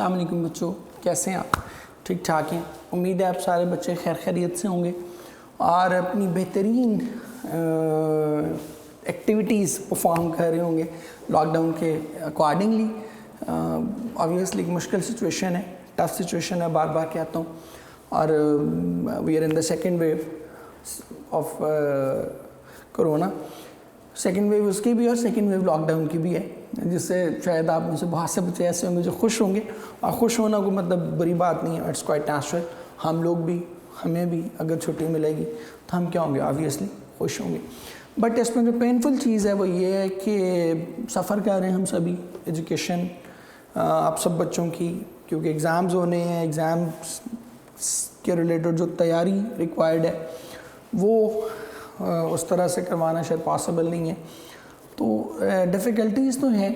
अस्सलाम वालेकुम बच्चों, कैसे हैं आप? ठीक ठाक हैं। उम्मीद है आप सारे बच्चे खैर खैरियत से होंगे और अपनी बेहतरीन एक्टिविटीज़ परफॉर्म कर रहे होंगे लॉकडाउन के अकॉर्डिंगली। ऑब्वियसली एक मुश्किल सिचुएशन है, टफ सिचुएशन है, बार बार कहता हूँ। और we are in the second wave of corona. Second wave उसकी भी और सेकेंड वेव लॉकडाउन की भी है, जिससे शायद आप में से बहुत से बच्चे ऐसे होंगे जो खुश होंगे। और खुश होना को मतलब बुरी बात नहीं है, इट्स क्वाइट नेचुरल। हम लोग भी, हमें भी अगर छुट्टी मिलेगी तो हम क्या होंगे? ऑब्वियसली खुश होंगे। बट इसमें जो पेनफुल चीज़ है वो ये है कि सफ़र कर रहे हैं हम सभी, एजुकेशन आप सब बच्चों की, क्योंकि एग्ज़ाम्स होने हैं। एग्ज़ाम्स के रिलेटेड जो तैयारी रिक्वायर्ड है वो उस तरह से करवाना शायद पॉसिबल नहीं है। तो डिफ़िकल्टीज़ तो हैं,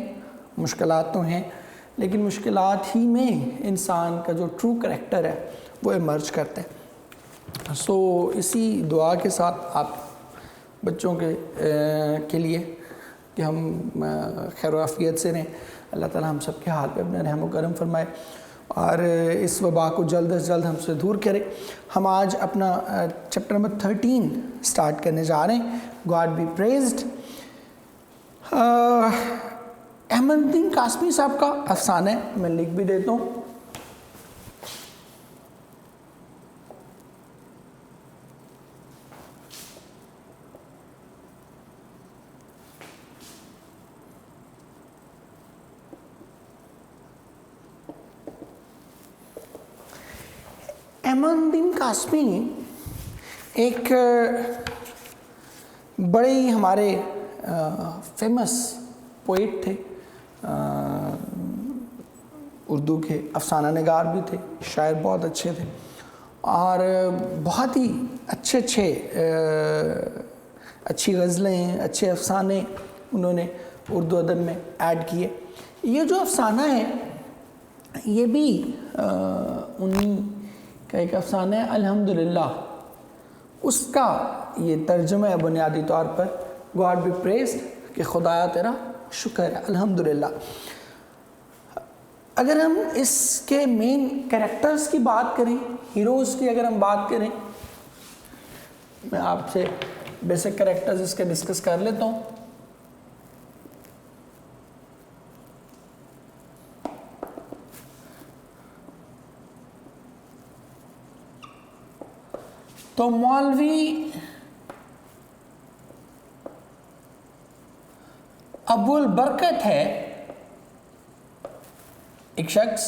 मुश्किलात तो हैं, लेकिन मुश्किलात ही में इंसान का जो ट्रू करैक्टर है वो इमर्ज करता है। सो इसी दुआ के साथ आप बच्चों के लिए कि हम खैर आफियत से रहें, अल्लाह ताला हम सब के हाल पे अपने रहम व करम फरमाए और इस वबा को जल्द से जल्द हमसे दूर करें। हम आज अपना चैप्टर नंबर 13 स्टार्ट करने जा रहे हैं, गॉड बी प्रेज्ड। अहमदुद्दीन कासमी साहब का अफसाना है, मैं लिख भी देता हूँ। अहमदुद्दीन कासमी एक बड़े ही हमारे फेमस पोइट थे, उर्दू के अफसाना निगार भी थे, शायर बहुत अच्छे थे और बहुत ही अच्छी गज़लें, अच्छे अफसाने उन्होंने उर्दू अदब में ऐड किए। ये जो अफसाना है ये भी उन्हीं का एक अफसाना है, अल्हम्दुलिल्लाह। उसका ये तर्जुमा है बुनियादी तौर पर, गॉड बी प्रेज्ड, कि खुदाया तेरा शुक्र है, अल्हम्दुलिल्लाह। अगर हम इसके मेन कैरेक्टर्स की बात करें, हीरोज़ की अगर हम बात करें, मैं आपसे बेसिक कैरेक्टर्स इसके डिस्कस कर लेता हूँ। तो मौलवी अबुल बरकत है एक शख्स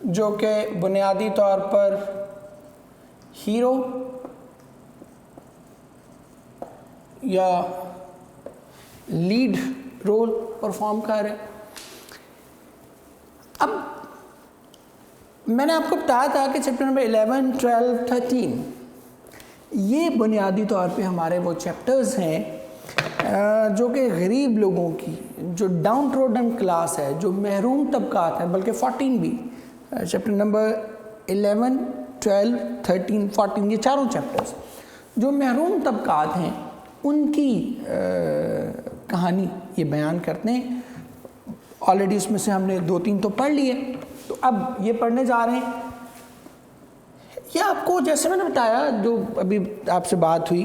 जो कि बुनियादी तौर पर हीरो या लीड रोल परफॉर्म कर रहे हैं। अब मैंने आपको बताया था कि चैप्टर नंबर 11, 12, 13 ये बुनियादी तौर पे हमारे वो चैप्टर्स हैं जो कि गरीब लोगों की, जो डाउन ट्रोडन क्लास है, जो महरूम तबकात है, बल्कि 14 भी, चैप्टर नंबर 11, 12, 13, 14 ये चारों चैप्टर्स जो महरूम तबकात हैं उनकी कहानी ये बयान करते हैं। ऑलरेडी इसमें से हमने 2-3 तो पढ़ लिए, तो अब ये पढ़ने जा रहे हैं। ये आपको जैसे मैंने बताया, जो अभी आपसे बात हुई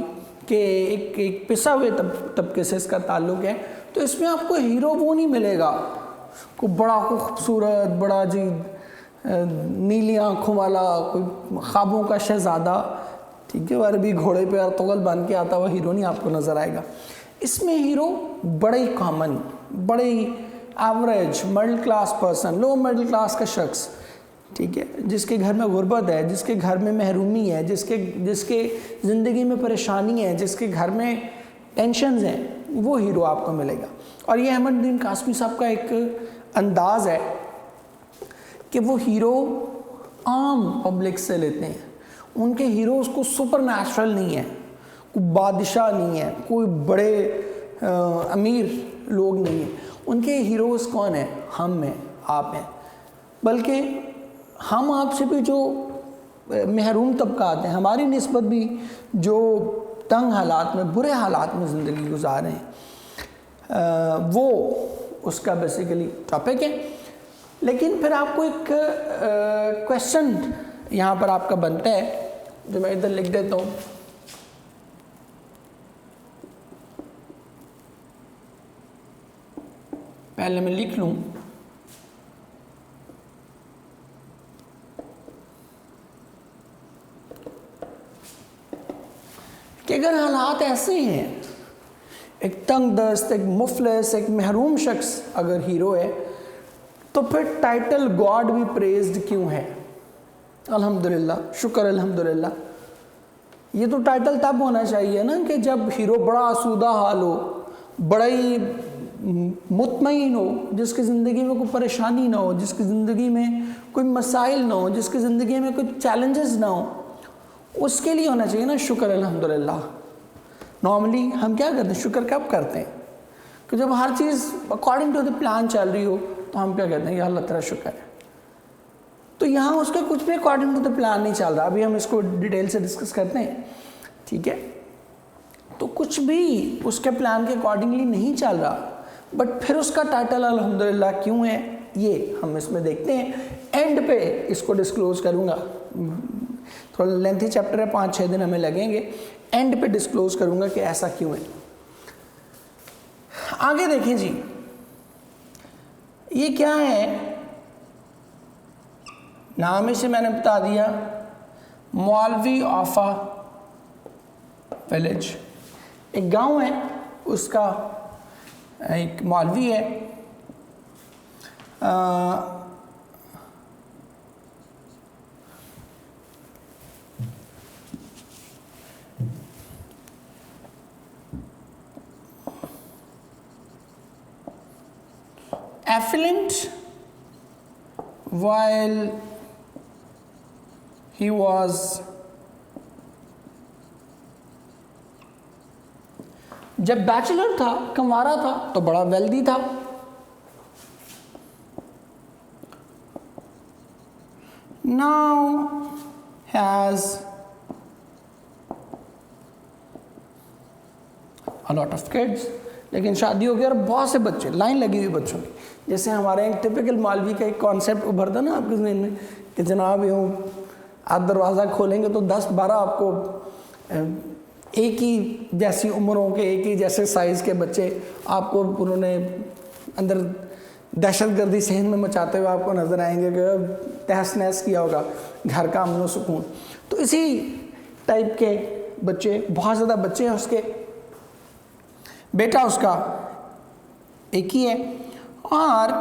कि एक पिसा हुए तबके से इसका ताल्लुक़ है, तो इसमें आपको हीरो वो नहीं मिलेगा को बड़ा खूबसूरत, बड़ा जी नीली आँखों वाला, कोई ख्वाबों का शहज़ादा, ठीक है, और भी घोड़े पे अर्तुगल बन के आता हुआ हीरो नहीं आपको नज़र आएगा। इसमें हीरो बड़े ही कॉमन, बड़े ही average middle class person, low middle class का शख्स, ठीक है, जिसके घर में गुर्बत है, जिसके घर में महरूमी है, जिसके ज़िंदगी में परेशानी है, जिसके घर में टेंशन्स हैं, वो हीरो आपको मिलेगा। और ये अहमदुद्दीन कासमी साहब का एक अंदाज़ है कि वो हीरो आम पब्लिक से लेते हैं। उनके हीरोज़ को सुपर नेचुरल नहीं है, कोई बादशाह नहीं है, कोई बड़े अमीर लोग नहीं हैं। उनके हीरोज़ कौन है? हम हैं, आप हैं, बल्कि हम आपसे भी जो महरूम तबकात हैं, हमारी निस्बत भी जो तंग हालात में, बुरे हालात में ज़िंदगी गुजार रहे हैं, वो उसका बेसिकली टॉपिक है। लेकिन फिर आपको एक क्वेश्चन यहाँ पर आपका बनता है, जो मैं इधर लिख देता हूँ। पहले मैं लिख लूँ कि अगर हालात ऐसे हैं, एक तंग दस्त, एक मुफलिस, एक महरूम शख्स अगर हीरो है, तो फिर टाइटल गॉड भी प्रेज्ड क्यों है? अल्हम्दुलिल्लाह, शुक्र अल्हम्दुलिल्लाह। ये तो टाइटल तब होना चाहिए ना कि जब हीरो बड़ा आसूदा हाल हो, बड़ा ही मुतमईन हो, जिसकी ज़िंदगी में कोई परेशानी ना हो, जिसकी ज़िंदगी में कोई मसाइल ना हो, जिसकी ज़िंदगी में कोई चैलेंजेस ना हो, उसके लिए होना चाहिए ना शुक्र अल्हम्दुलिल्लाह। नॉर्मली हम क्या करते हैं, शुक्र कब करते हैं? कि जब हर चीज़ अकॉर्डिंग टू द प्लान चल रही हो, तो हम क्या कहते हैं, या अल्लाह तेरा शुक्र है। तो यहाँ उसका कुछ भी अकॉर्डिंग टू द प्लान नहीं चल रहा। अभी हम इसको डिटेल से डिस्कस करते हैं, ठीक है। तो कुछ भी उसके प्लान के अकॉर्डिंगली नहीं चल रहा, बट फिर उसका टाइटल अल्हम्दुलिल्लाह क्यों है, ये हम इसमें देखते हैं। एंड पे इसको डिस्क्लोज करूँगा, थोड़ा लेंथी चैप्टर है, 5-6 दिन हमें लगेंगे। एंड पे डिस्क्लोज करूँगा कि ऐसा क्यों है। आगे देखें जी, ये क्या है, नाम से मैंने बता दिया, मौलवी ऑफा विलेज। एक गांव है, उसका एक मौलवी है। affluent while he was जब बैचलर था, कमारा था, तो बड़ा वेल्दी था। now has a lot of kids, लेकिन शादी हो गई और बहुत से बच्चे, लाइन लगी हुई बच्चों की। जैसे हमारे एक टिपिकल मौलवी का एक कॉन्सेप्ट उभरता ना आपके जहन में कि जनाब यूँ आप दरवाज़ा खोलेंगे तो 10-12 आपको एक ही जैसी उम्रों के, एक ही जैसे साइज़ के बच्चे आपको उन्होंने अंदर दहशतगर्दी सहन में मचाते हुए आपको नज़र आएंगे कि तहस नहस किया होगा घर का अमन सुकून। तो इसी टाइप के बच्चे, बहुत ज़्यादा बच्चे हैं उसके। बेटा उसका एक ही है, और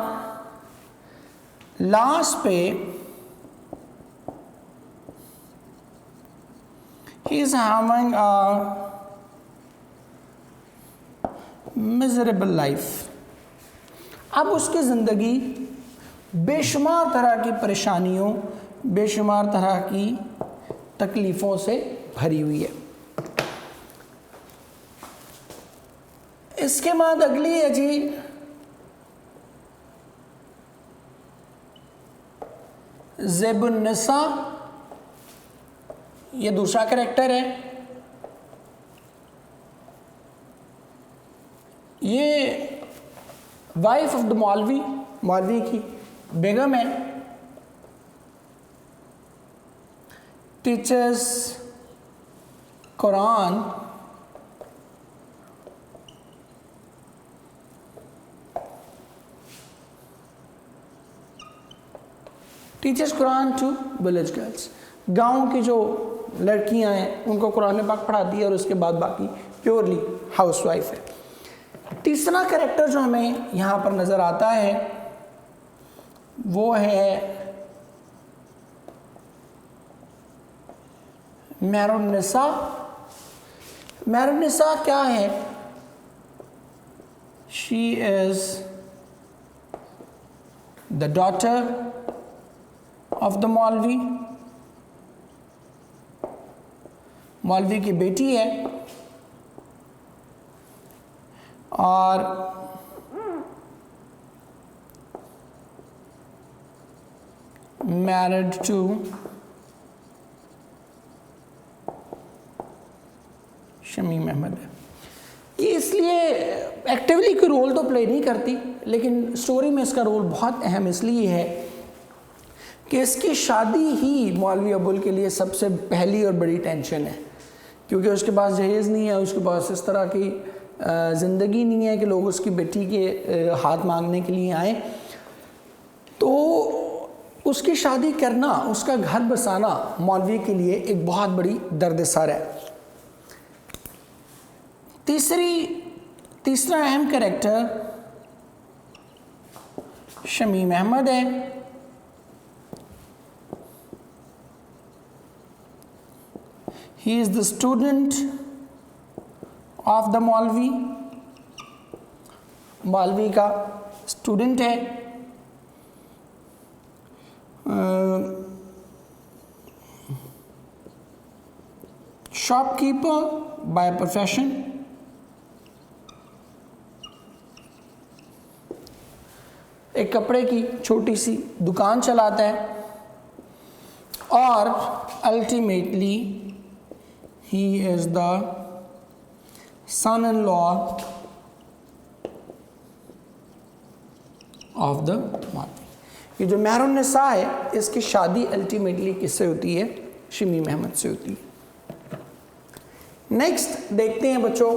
लास्ट पे he is having a miserable life। अब उसकी ज़िंदगी बेशुमार तरह की परेशानियों, बेशुमार तरह की तकलीफ़ों से भरी हुई है। इसके बाद अगली है जी ज़ेबुन्निसा। ये दूसरा कैरेक्टर है। ये वाइफ ऑफ द मौलवी, मौलवी की बेगम है। Teachers Quran teachers Quran to village girls. गांव की जो लड़कियां हैं उनको कुरान पाक पढ़ाती है, और उसके बाद बाकी प्योरली हाउसवाइफ है। तीसरा कैरेक्टर जो हमें यहाँ पर नज़र आता है वो है महरुन्निसा। महरुन्निसा क्या है? She is the daughter of the मौलवी। मौलवी की बेटी है, और मैरिड टू शमीम अहमद है। ये इसलिए एक्टिवली कोई रोल तो प्ले नहीं करती, लेकिन स्टोरी में इसका रोल बहुत अहम इसलिए है कि इसकी शादी ही मौलवी अबुल के लिए सबसे पहली और बड़ी टेंशन है, क्योंकि उसके पास जहेज़ नहीं है, उसके पास इस तरह की ज़िंदगी नहीं है कि लोग उसकी बेटी के हाथ मांगने के लिए आएँ। तो उसकी शादी करना, उसका घर बसाना मौलवी के लिए एक बहुत बड़ी दर्द-ए-सर है। तीसरा अहम कैरेक्टर शमीम अहमद है। He is the student of the मौलवी, मौलवी का स्टूडेंट है। शॉपकीपर बाय प्रोफेशन, एक कपड़े की छोटी सी दुकान चलाता है, और ultimately he is the son-in-law of the मौलवी। ये जो मेहरुन्निसा है, इसकी शादी अल्टीमेटली किससे होती है? शमीम अहमद से होती है। नेक्स्ट देखते हैं बच्चों,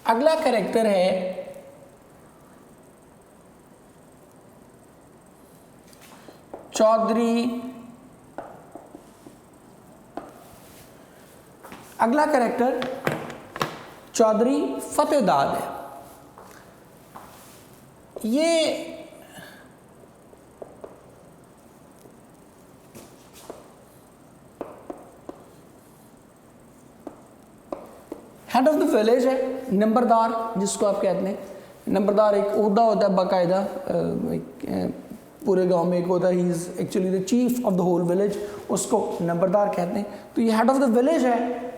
अगला कैरेक्टर है चौधरी। अगला कैरेक्टर चौधरी फतेहदाद है। ये हेड ऑफ द विलेज है, नंबरदार जिसको आप कहते हैं। नंबरदार एक ओहदा होता है बाकायदा, पूरे गांव में एक होता है, he is actually the chief of the whole village, उसको नंबरदार कहते हैं। तो ये हेड ऑफ द विलेज है।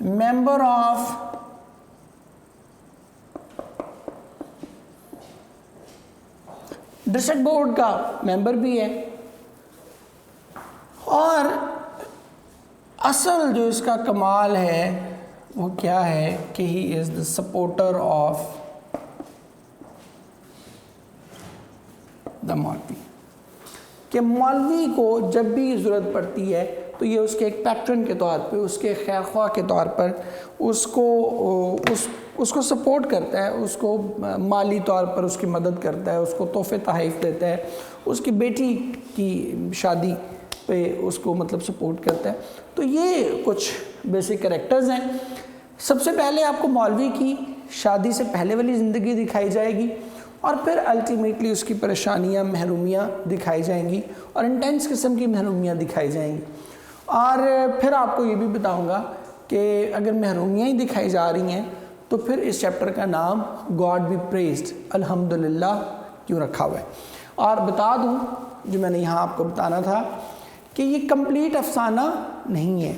मेंबर ऑफ डिस्ट्रिक्ट बोर्ड का मेंबर भी है, और असल जो इसका कमाल है वो क्या है कि he is the supporter of the मौलवी, कि मौलवी को जब भी ज़रूरत पड़ती है तो ये उसके एक पैट्रन के तौर पे, उसके खैर ख्वाह के तौर पर उसको सपोर्ट करता है, उसको माली तौर पर उसकी मदद करता है, उसको तोहफे तहफ़ देता है, उसकी बेटी की शादी पे उसको मतलब सपोर्ट करता है। तो ये कुछ बेसिक कैरेक्टर्स हैं। सबसे पहले आपको मौलवी की शादी से पहले वाली ज़िंदगी दिखाई जाएगी, और फिर अल्टीमेटली उसकी परेशानियां, महरूमियां दिखाई जाएंगी, और इंटेंस किस्म की महरूमियां दिखाई जाएंगी। और फिर आपको ये भी बताऊंगा कि अगर महरूमियां ही दिखाई जा रही हैं तो फिर इस चैप्टर का नाम गॉड बी प्रेज्ड, अल्हम्दुलिल्लाह क्यों रखा हुआ है। और बता दूं, जो मैंने यहाँ आपको बताना था कि ये कंप्लीट अफसाना नहीं है,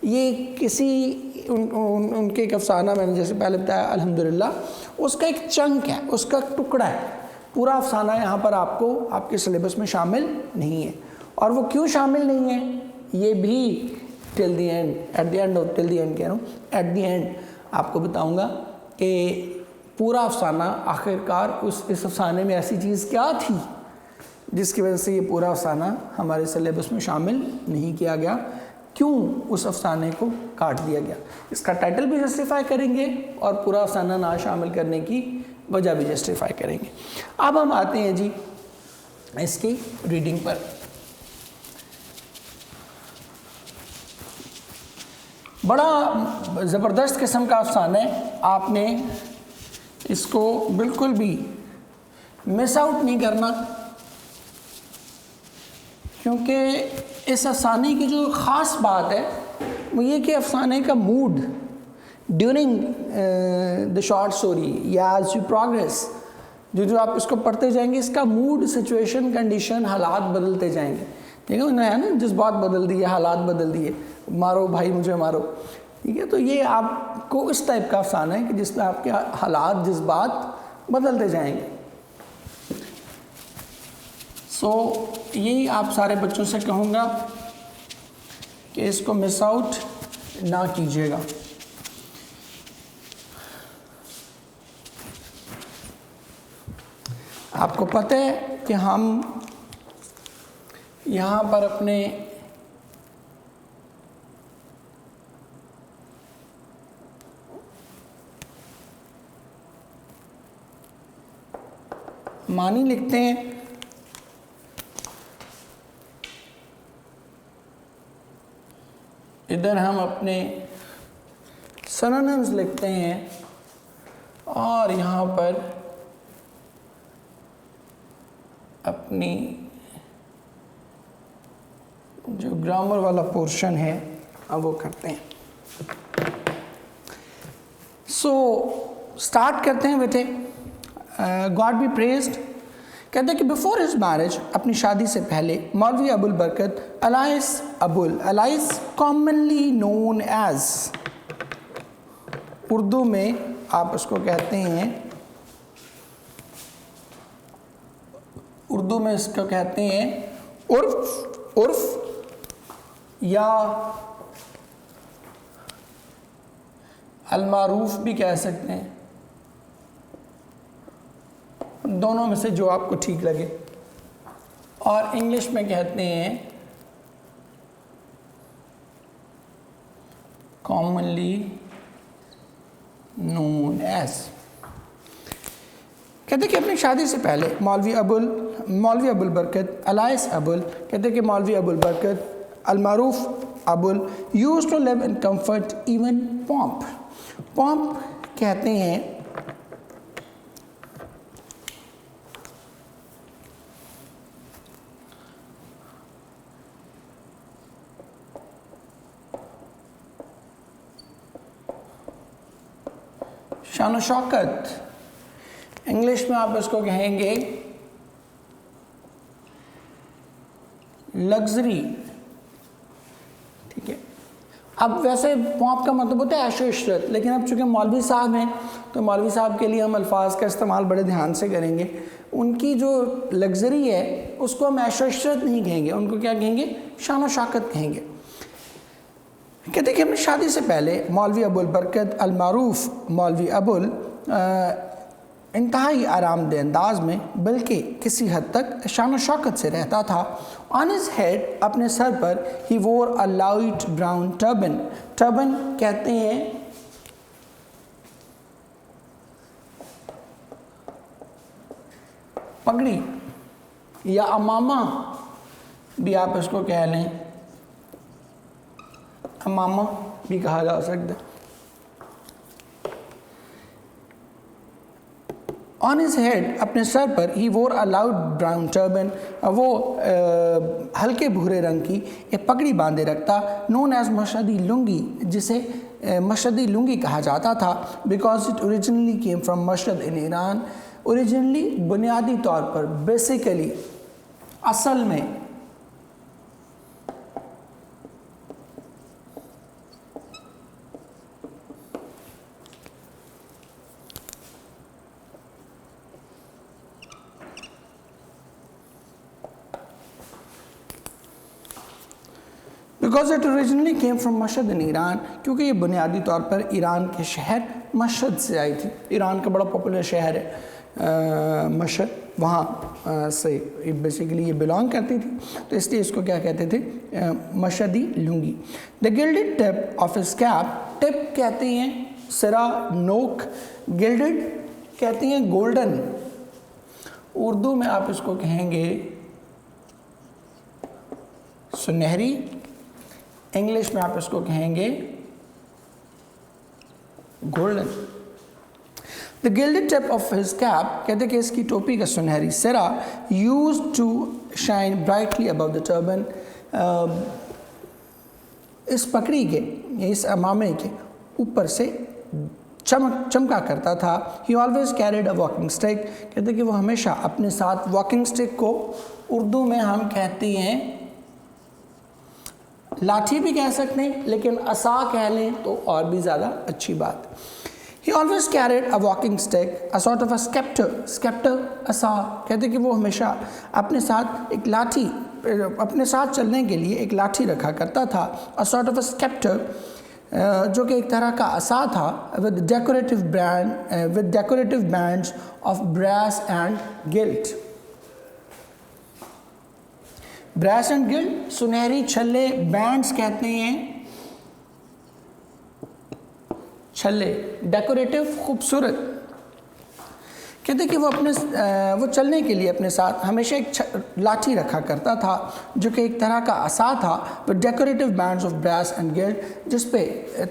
ये किसी उनके एक अफसाना, मैंने जैसे पहले बताया अल्हम्दुलिल्लाह, उसका एक चंक है, उसका टुकड़ा है। पूरा अफसाना यहाँ पर आपको आपके सिलेबस में शामिल नहीं है। और वो क्यों शामिल नहीं है ये भी till the end, at the end, till the end कह रहा हूँ, एट द एंड आपको बताऊँगा कि पूरा अफसाना आखिरकार इस अफसाने में ऐसी चीज़ क्या थी जिसकी वजह से ये पूरा अफसाना हमारे सिलेबस में शामिल नहीं किया गया, क्यों उस अफसाने को काट दिया गया। इसका टाइटल भी जस्टिफाई करेंगे और पूरा अफसाना ना शामिल करने की वजह भी जस्टिफाई करेंगे। अब हम आते हैं जी इसकी रीडिंग पर। बड़ा ज़बरदस्त किस्म का अफसाना है, आपने इसको बिल्कुल भी मिस आउट नहीं करना, क्योंकि इस अफसाने की जो ख़ास बात है वो ये कि अफसाने का mood during the short story या एज यू प्रोग्रेस, जो आप इसको पढ़ते जाएंगे, इसका मूड, सिचुएशन, कंडीशन, हालात बदलते जाएंगे। ठीक है, उन्हें है ना, जज्बात बदल दिए, हालात बदल दिए, मारो भाई मुझे मारो। ठीक है, तो ये आपको इस टाइप का अफसाना है कि जिसमें आपके हालात, जज्बात बदलते जाएंगे। यही आप सारे बच्चों से कहूँगा कि इसको मिस आउट ना कीजिएगा। आपको पता है कि हम यहाँ पर अपने मानी लिखते हैं, इधर हम अपने सिनोनिम्स लिखते हैं और यहाँ पर अपनी जो ग्रामर वाला पोर्शन है अब वो करते हैं। सो स्टार्ट करते हैं बेटे। गॉड बी प्रेज्ड कहते हैं कि बिफोर हिज मैरिज, अपनी शादी से पहले, मौलवी Abul Barkat alias commonly known as, Urdu में आप उसको कहते हैं, उर्दू में इसको कहते हैं उर्फ या अलमारूफ भी कह सकते हैं, दोनों में से जो आपको ठीक लगे। और इंग्लिश में कहते हैं कॉमनली नोन एज। कहते कि अपनी शादी से पहले मौलवी अबुल बरकत अलाइस अबुल, कहते कि मौलवी अबुल बरकत अलमारूफ Abul used to live in comfort even pomp. Pomp कहते हैं शान शौकत, इंग्लिश में आप इसको कहेंगे लग्जरी। ठीक है, अब वैसे पॉप का मतलब होता है ऐशो इशरत, लेकिन अब चूंकि मौलवी साहब हैं तो मौलवी साहब के लिए हम अल्फाज का इस्तेमाल बड़े ध्यान से करेंगे। उनकी जो लग्जरी है उसको हम ऐशो इशरत नहीं कहेंगे, उनको क्या कहेंगे, शान शौकत कहेंगे। कहते कि अपनी शादी से पहले मौलवी अबुल बरकत अलमारूफ मौलवी अबुल इंतहाई आरामदेह अंदाज में, बल्कि किसी हद तक शान शौकत से रहता था। ऑन हिज हेड, अपने सर पर, ही वोर अ लाइट ब्राउन टर्बन। टर्बन कहते हैं पगड़ी या अमामा भी आप इसको कह लें, अमामा भी कहा जा सकता है। ऑन हिज हेड, अपने सर पर, ही वोर अ लाउड ब्राउन टर्बन, वो हल्के भूरे रंग की एक पगड़ी बांधे रखता, नोन एज मशदी लुंगी, जिसे मशदी लुंगी कहा जाता था, because it originally came from Mashhad in Iran. Originally बुनियादी तौर पर, बेसिकली, असल में because it originally came from Mashhad in Iran, क्योंकि ये बुनियादी तौर पर ईरान के शहर मशद से आई थी। ईरान का बड़ा पॉपुलर शहर है मशद, वहाँ से बेसिकली ये बिलोंग करती थी, तो इसलिए इसको क्या कहते थे, मशदी lungi. The gilded tip of his cap, tip कहते हैं सिरा, नोक, गिल्डेड कहते हैं गोल्डन, उर्दू में आप इसको कहेंगे सुनहरी, इंग्लिश में आप इसको कहेंगे golden. The gilded tip of his cap, कहते कि इसकी टोपी का सुनहरी सिरा, used to shine brightly above the turban, इस पकड़ी के, इस अमामे के ऊपर से चमका करता था। ही always carried a walking stick, कहते कि वो हमेशा अपने साथ वॉकिंग स्टिक को उर्दू में हम कहते हैं लाठी भी कह सकते हैं, लेकिन असा कह लें तो और भी ज़्यादा अच्छी बात। He always carried a walking stick, a sort of a scepter, असा, कहते कि वो हमेशा अपने साथ एक लाठी अपने साथ चलने के लिए एक लाठी रखा करता था, a sort of a sceptre, जो कि एक तरह का असा था, with decorative bands of brass and gilt. Brass and gilt सुनहरी छल्ले, बैंड्स कहते हैं छल्ले, डेकोरेटिव खूबसूरत। कहते कि वो चलने के लिए अपने साथ हमेशा एक लाठी रखा करता था जो कि एक तरह का असा था, with decorative bands of brass and gilt, जिस पे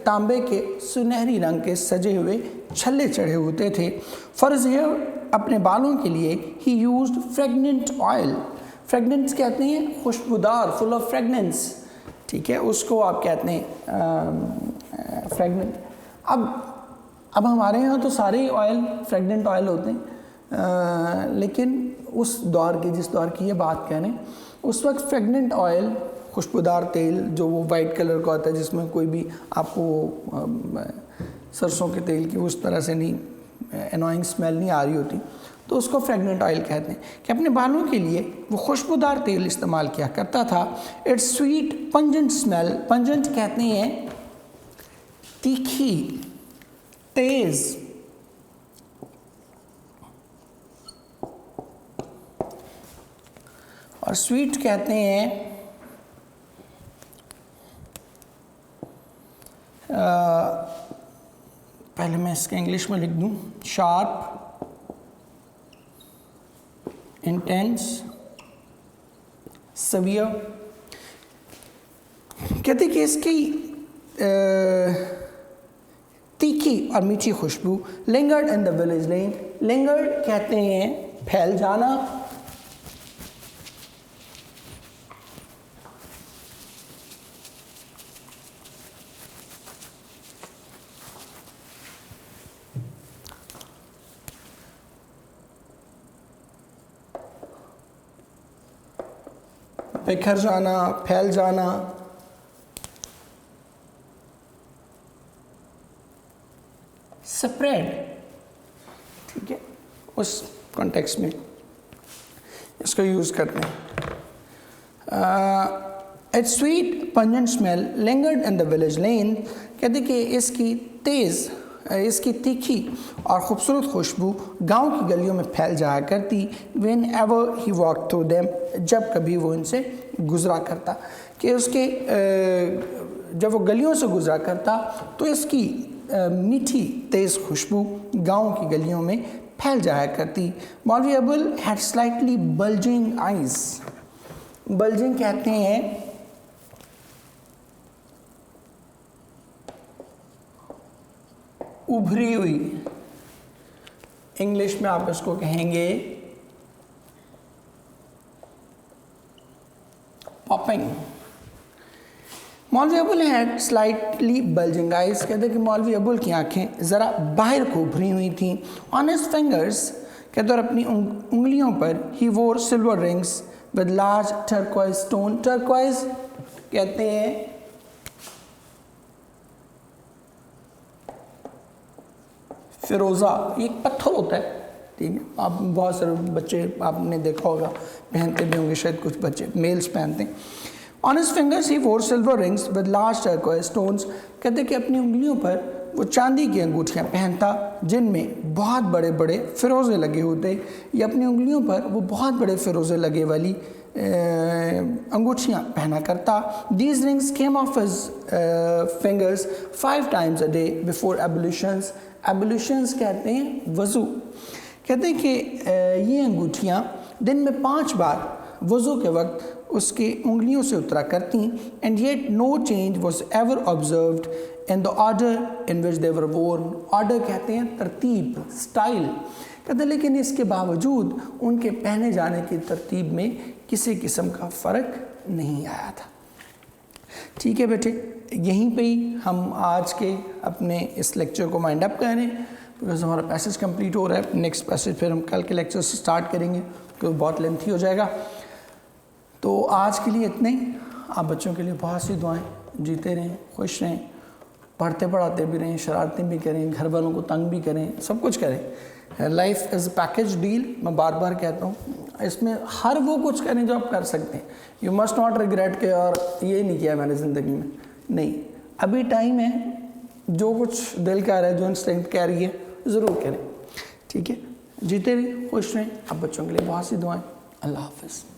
तांबे के सुनहरी रंग के सजे हुए छल्ले चढ़े होते थे। फॉर हिज हेयर, अपने बालों के लिए, ही यूज्ड फ्रेगनेंट ऑयल। फ्रेगनेंस कहते हैं खुशबूदार, फुल ऑफ फ्रेगनेंस, ठीक है, उसको आप कहते हैं फ्रेगनेंट। अब हमारे यहाँ तो सारे ऑयल फ्रेगनेंट ऑयल होते हैं, लेकिन उस दौर की, जिस दौर की ये बात कह रहे हैं, उस वक्त फ्रेगनेंट ऑयल, खुशबूदार तेल जो वो वाइट कलर का होता है, जिसमें कोई भी आपको सरसों के तेल की उस तरह से नहीं एनोइंग स्मेल नहीं आ रही होती, तो उसको फ्रेगनेंट ऑयल कहते हैं। कि अपने बालों के लिए वो खुशबूदार तेल इस्तेमाल किया करता था। It's sweet pungent smell, pungent कहते हैं तीखी, तेज, और स्वीट कहते हैं पहले मैं इसका इंग्लिश में लिख दूं, शार्प, इंटेंस, सवियर। कहते कि इसकी तीखी और मीठी खुशबू, lingered in the village lane, lingered कहते हैं फैल जाना, बिखर जाना, फैल जाना। स्प्रेड, ठीक है, उस कॉन्टेक्स्ट में इसको यूज़ करते हैं। Its sweet pungent smell lingered in the village lane, कहते कि इसकी तेज़, इसकी तीखी और ख़ूबसूरत खुशबू गांव की गलियों में फैल जाया करती। When ever he walk through them, जब कभी वो इनसे गुजरा करता, कि उसके जब वो गलियों से गुजरा करता तो इसकी मीठी तेज़ खुशबू गांव की गलियों में फैल जाया करती। मौलवी Abul had slightly bulging eyes, bulging कहते हैं उभरी हुई, इंग्लिश में आप इसको कहेंगे पॉपिंग। मौलवी Abul had slightly bulging eyes, कहते हैं कि मौलवी अबुल की आंखें ज़रा बाहर को उभरी हुई थीं। ऑन हिज फिंगर्स, कहते और अपनी उंगलियों पर, ही वोर silver rings with large turquoise stone. Turquoise कहते हैं फिरोज़ा, एक पत्थर होता है, ठीक है, आप बहुत सारे बच्चे आपने देखा होगा, पहनते भी होंगे, शायद कुछ बच्चे मेल्स पहनते हैं। ऑन हिज फिंगर्स ही वोर silver rings with large turquoise stones, कहते कि अपनी उंगलियों पर वो चांदी की अंगूठियाँ पहनता जिनमें बहुत बड़े बड़े फिरोज़े लगे होते, या अपनी उंगलियों पर वो बहुत बड़े फिरोज़े लगे वाली अंगूठियाँ पहना करता। These rings came off his fingers 5 times a day before ablutions. Ablutions कहते हैं वज़ू, कहते हैं कि ये अंगूठियाँ दिन में 5 बार वज़ू के वक्त उसकी उंगलियों से उतरा करती। And yet no change was ever observed in the order in which they were worn. Order कहते हैं तरतीब, स्टाइल, कहते हैं लेकिन इसके बावजूद उनके पहने जाने की तरतीब में किसी किस्म का फ़र्क नहीं आया था। ठीक है बेटे, यहीं पे ही हम आज के अपने इस लेक्चर को माइंड अप करें, बिकॉज हमारा पैसेज कंप्लीट हो रहा है। नेक्स्ट पैसेज फिर हम कल के लेक्चर से स्टार्ट करेंगे, क्योंकि बहुत लेंथी हो जाएगा। तो आज के लिए इतने ही। आप बच्चों के लिए बहुत सी दुआएं, जीते रहें, खुश रहें, पढ़ते पढ़ाते भी रहें, शरारतें भी करें, घर वालों को तंग भी करें, सब कुछ करें, लाइफ इज़ पैकेज डील, मैं बार बार कहता हूँ, इसमें हर वो कुछ करने जो आप कर सकते हैं। यू मस्ट नॉट रिग्रेट के और ये नहीं किया मैंने ज़िंदगी में, नहीं, अभी टाइम है, जो कुछ दिल कह रहा है, जो इंस्टिंक्ट कह रही है ज़रूर करें, ठीक है। जीते रहिए, खुश रहें। आप बच्चों के लिए बहुत सी दुआएं। अल्लाह हाफ़िज़।